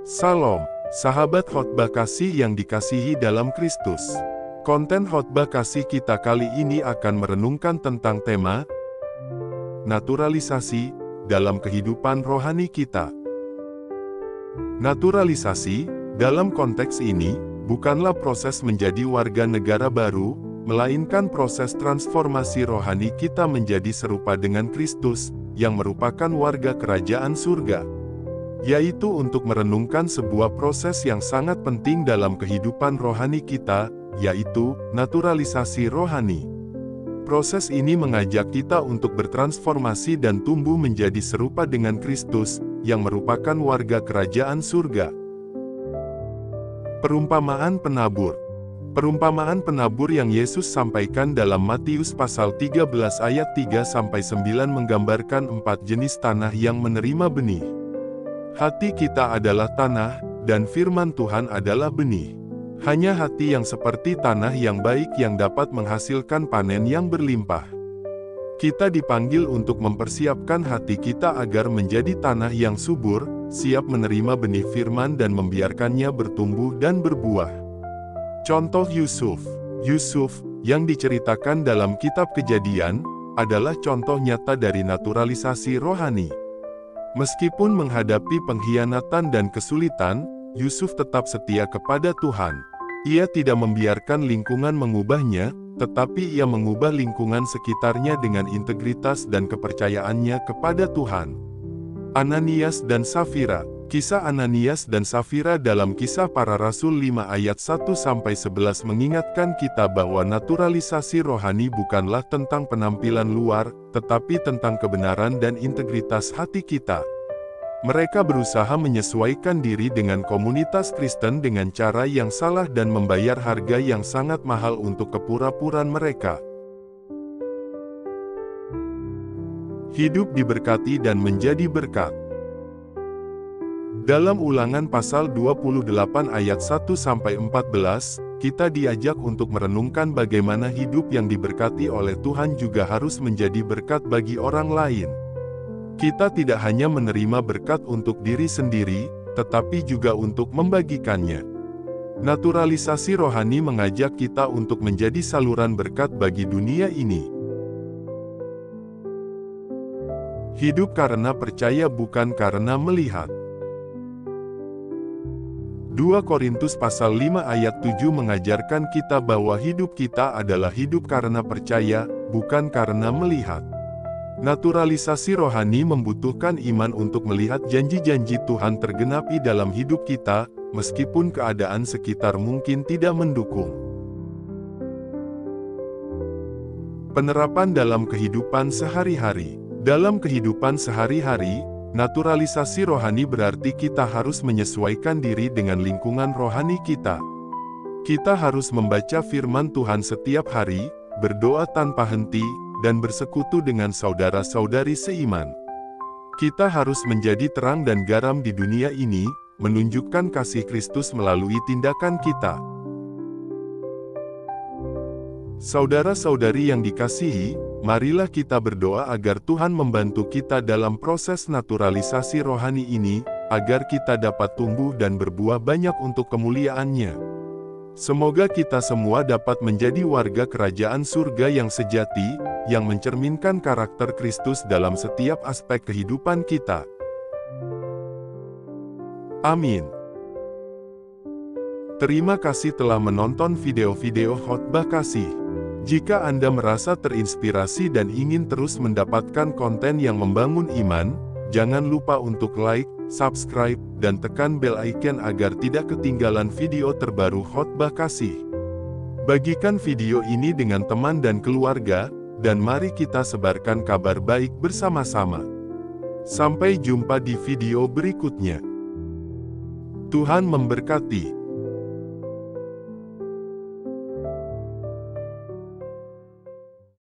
Salam, sahabat khotbah kasih yang dikasihi dalam Kristus. Konten khotbah kasih kita kali ini akan merenungkan tentang tema naturalisasi dalam kehidupan rohani kita. Naturalisasi, dalam konteks ini, bukanlah proses menjadi warga negara baru, melainkan proses transformasi rohani kita menjadi serupa dengan Kristus, yang merupakan warga kerajaan surga. Yaitu untuk merenungkan sebuah proses yang sangat penting dalam kehidupan rohani kita, yaitu naturalisasi rohani. Proses ini mengajak kita untuk bertransformasi dan tumbuh menjadi serupa dengan Kristus, yang merupakan warga kerajaan surga. Perumpamaan penabur. Perumpamaan penabur yang Yesus sampaikan dalam Matius pasal 13 ayat 3-9 menggambarkan 4 jenis tanah yang menerima benih. Hati kita adalah tanah, dan firman Tuhan adalah benih. Hanya hati yang seperti tanah yang baik yang dapat menghasilkan panen yang berlimpah. Kita dipanggil untuk mempersiapkan hati kita agar menjadi tanah yang subur, siap menerima benih firman dan membiarkannya bertumbuh dan berbuah. Contoh Yusuf. Yusuf, yang diceritakan dalam kitab Kejadian, adalah contoh nyata dari naturalisasi rohani. Meskipun menghadapi pengkhianatan dan kesulitan, Yusuf tetap setia kepada Tuhan. Ia tidak membiarkan lingkungan mengubahnya, tetapi ia mengubah lingkungan sekitarnya dengan integritas dan kepercayaannya kepada Tuhan. Ananias dan Safira. Kisah Ananias dan Safira dalam Kisah Para Rasul 5 ayat 1-11 mengingatkan kita bahwa naturalisasi rohani bukanlah tentang penampilan luar, tetapi tentang kebenaran dan integritas hati kita. Mereka berusaha menyesuaikan diri dengan komunitas Kristen dengan cara yang salah dan membayar harga yang sangat mahal untuk kepura-puraan mereka. Hidup diberkati dan menjadi berkat. Dalam Ulangan pasal 28 ayat 1-14, kita diajak untuk merenungkan bagaimana hidup yang diberkati oleh Tuhan juga harus menjadi berkat bagi orang lain. Kita tidak hanya menerima berkat untuk diri sendiri, tetapi juga untuk membagikannya. Naturalisasi rohani mengajak kita untuk menjadi saluran berkat bagi dunia ini. Hidup karena percaya bukan karena melihat. 2 Korintus pasal 5 ayat 7 mengajarkan kita bahwa hidup kita adalah hidup karena percaya, bukan karena melihat. Naturalisasi rohani membutuhkan iman untuk melihat janji-janji Tuhan tergenapi dalam hidup kita, meskipun keadaan sekitar mungkin tidak mendukung. Penerapan dalam kehidupan sehari-hari. Dalam kehidupan sehari-hari, naturalisasi rohani berarti kita harus menyesuaikan diri dengan lingkungan rohani kita. Kita harus membaca firman Tuhan setiap hari, berdoa tanpa henti, dan bersekutu dengan saudara-saudari seiman. Kita harus menjadi terang dan garam di dunia ini, menunjukkan kasih Kristus melalui tindakan kita. Saudara-saudari yang dikasihi, marilah kita berdoa agar Tuhan membantu kita dalam proses naturalisasi rohani ini, agar kita dapat tumbuh dan berbuah banyak untuk kemuliaan-Nya. Semoga kita semua dapat menjadi warga kerajaan surga yang sejati, yang mencerminkan karakter Kristus dalam setiap aspek kehidupan kita. Amin. Terima kasih telah menonton video-video khotbah kasih. Jika Anda merasa terinspirasi dan ingin terus mendapatkan konten yang membangun iman, jangan lupa untuk like, subscribe, dan tekan bel icon agar tidak ketinggalan video terbaru khotbah kasih. Bagikan video ini dengan teman dan keluarga, dan mari kita sebarkan kabar baik bersama-sama. Sampai jumpa di video berikutnya. Tuhan memberkati.